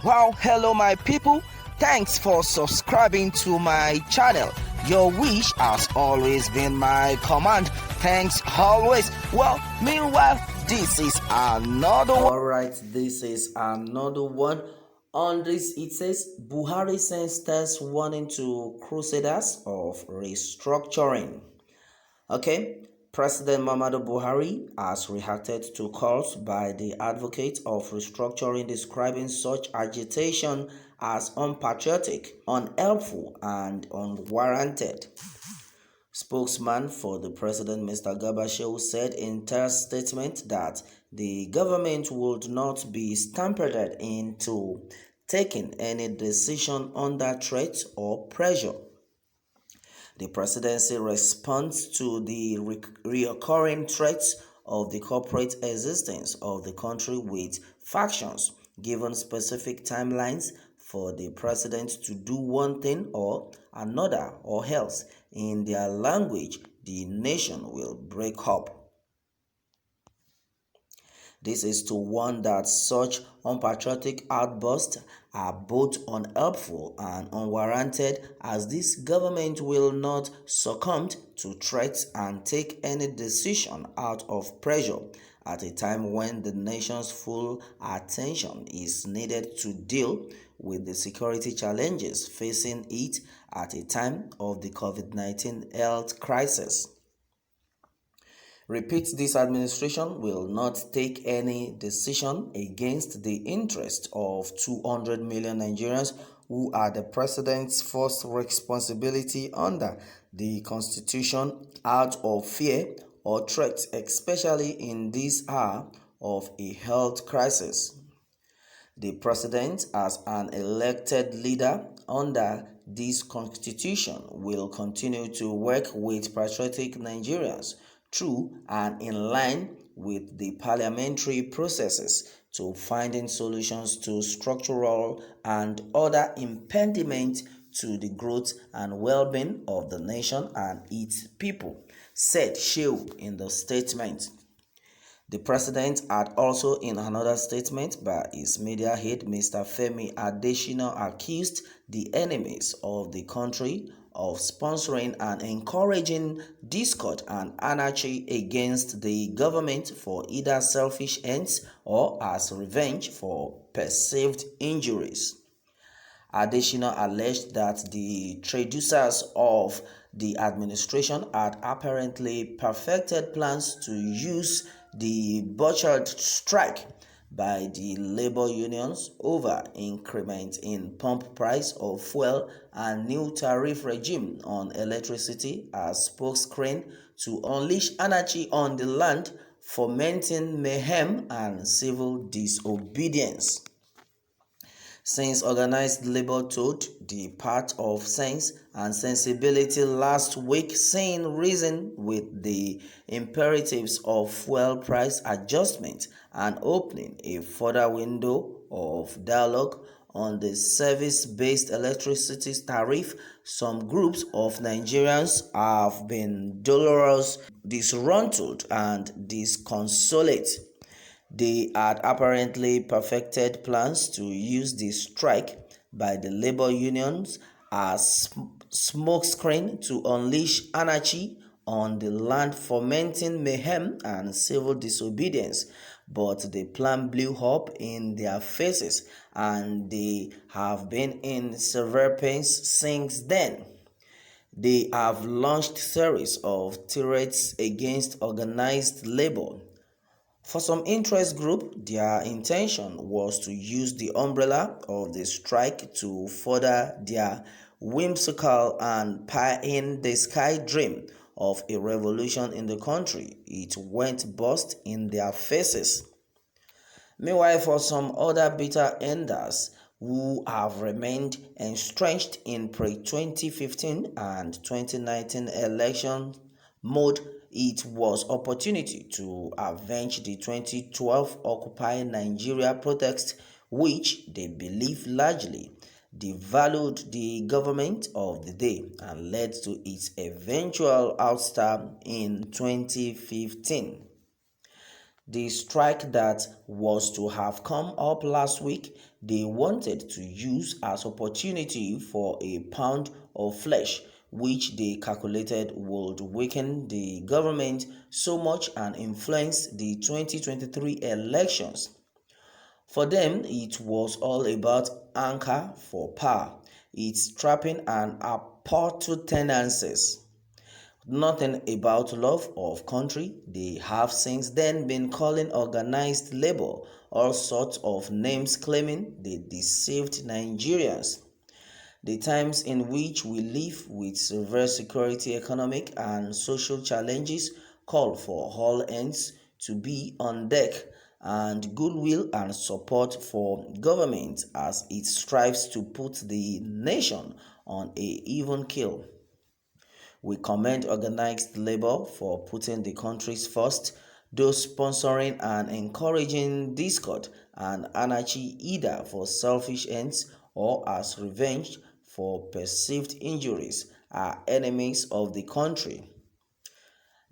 Wow, hello my people. Thanks for subscribing to my channel. Your wish has always been my command. Thanks always. Well, meanwhile, this is another one. Alright, this is another one. On this, it says Buhari sends test warning to crusaders of restructuring. Okay, President Muhammadu Buhari has reacted to calls by the advocates of restructuring, describing such agitation as unpatriotic, unhelpful, and unwarranted. Spokesman for the president, Mr. Gabashew, said in a statement that the government would not be stampeded into taking any decision under threat or pressure. The presidency responds to the reoccurring threats of the corporate existence of the country with factions, given specific timelines for the president to do one thing or another, or else, in their language, the nation will break up. This is to warn that such unpatriotic outbursts are both unhelpful and unwarranted, as this government will not succumb to threats and take any decision out of pressure at a time when the nation's full attention is needed to deal with the security challenges facing it at a time of the COVID-19 health crisis. Repeats, this administration will not take any decision against the interest of 200 million Nigerians who are the president's first responsibility under the constitution out of fear or threat, especially in this hour of a health crisis. The president, as an elected leader under this constitution, will continue to work with patriotic Nigerians through and in line with the parliamentary processes to finding solutions to structural and other impediments to the growth and well-being of the nation and its people, said Shehu in the statement. The president had also, in another statement by his media head, Mr. Femi Adesina, accused the enemies of the country of sponsoring and encouraging discord and anarchy against the government for either selfish ends or as revenge for perceived injuries. Adesina alleged that the traducers of the administration had apparently perfected plans to use the butchered strike by the labor unions over increment in pump price of fuel and new tariff regime on electricity as spokescreen to unleash anarchy on the land, fomenting mayhem and civil disobedience. Since organized labor told the part of sense and sensibility last week, saying reason with the imperatives of fuel price adjustment and opening a further window of dialogue on the service-based electricity tariff, some groups of Nigerians have been dolorous, disgruntled, and disconsolate. They had apparently perfected plans to use the strike by the labor unions as smokescreen to unleash anarchy on the land, fomenting mayhem and civil disobedience. But the plan blew up in their faces, and they have been in severe pains since then. They have launched series of tirades against organized labor. For some interest group, their intention was to use the umbrella of the strike to further their whimsical and pie-in-the-sky dream of a revolution in the country. It went bust in their faces. Meanwhile, for some other bitter enders who have remained entrenched in pre-2015 and 2019 election mode, it was opportunity to avenge the 2012 Occupy Nigeria protest, which they believe largely devalued the government of the day and led to its eventual ouster in 2015. The strike that was to have come up last week, they wanted to use as opportunity for a pound of flesh, which they calculated would weaken the government so much and influence the 2023 elections. For them, it was all about anchor for power, its trapping and appurtenances. Nothing about love of country. They have since then been calling organized labor all sorts of names, claiming they deceived Nigerians. The times in which we live with severe security, economic, and social challenges call for all ends to be on deck and goodwill and support for government as it strives to put the nation on a even keel. We commend organized labor for putting the countries first, those sponsoring and encouraging discord and anarchy either for selfish ends or as revenge for perceived injuries are enemies of the country.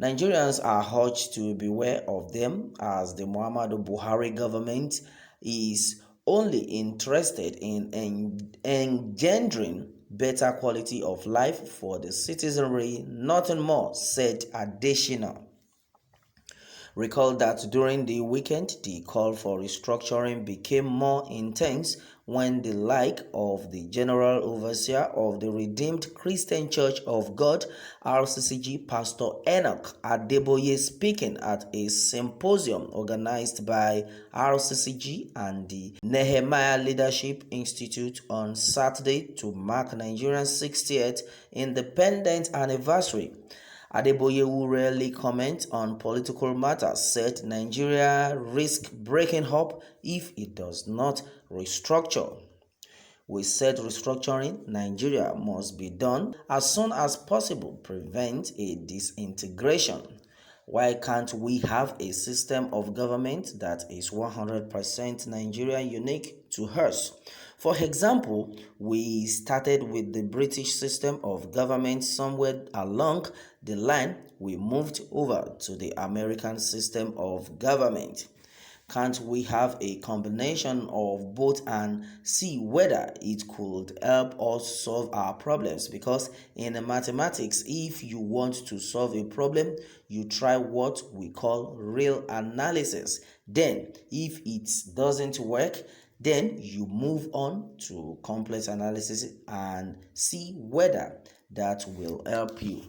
Nigerians are urged to beware of them as the Muhammadu Buhari government is only interested in engendering better quality of life for the citizenry, nothing more, said Adesina. Recall that during the weekend, the call for restructuring became more intense when the like of the General Overseer of the Redeemed Christian Church of God, RCCG, Pastor Enoch Adeboye, speaking at a symposium organized by RCCG and the Nehemiah Leadership Institute on Saturday to mark Nigeria's 60th independence anniversary. Adeboye, who rarely comments on political matters, said Nigeria risks breaking up if it does not restructure. We said restructuring Nigeria must be done as soon as possible, prevent a disintegration. Why can't we have a system of government that is 100% Nigeria unique to hers? For example, we started with the British system of government. Somewhere along the line, we moved over to the American system of government. Can't we have a combination of both and see whether it could help us solve our problems? Because in mathematics, if you want to solve a problem, you try what we call real analysis. Then, if it doesn't work, then you move on to complex analysis and see whether that will help you.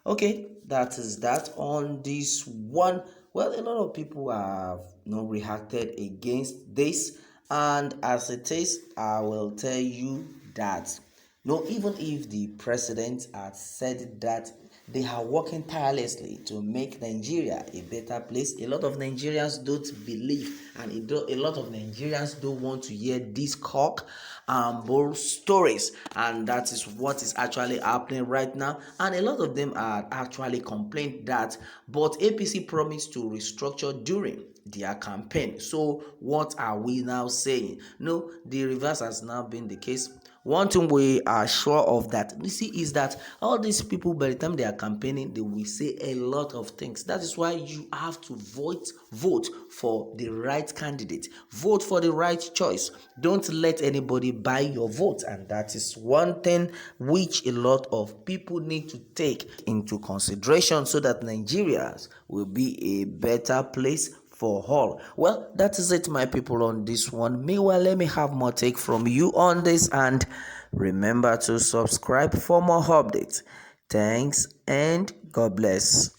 Okay, that is that on this one. Well, a lot of people have reacted against this, and as it is, I will tell you that even if the president had said that they are working tirelessly to make Nigeria a better place, a lot of Nigerians don't believe, and a lot of Nigerians don't want to hear these cock and bull stories, and that is what is actually happening right now. And a lot of them are actually complaining that, but APC promised to restructure during their campaign. So what are we now saying? No, the reverse has now been the case. One thing we are sure of that you see is that all these people, by the time they are campaigning, they will say a lot of things. That is why you have to vote for the right candidate, vote for the right choice. Don't let anybody buy your vote, and that is one thing which a lot of people need to take into consideration so that Nigerians will be a better place for all. Well, that is it, my people, on this one. Meanwhile, let me have more take from you on this, and remember to subscribe for more updates. Thanks and God bless.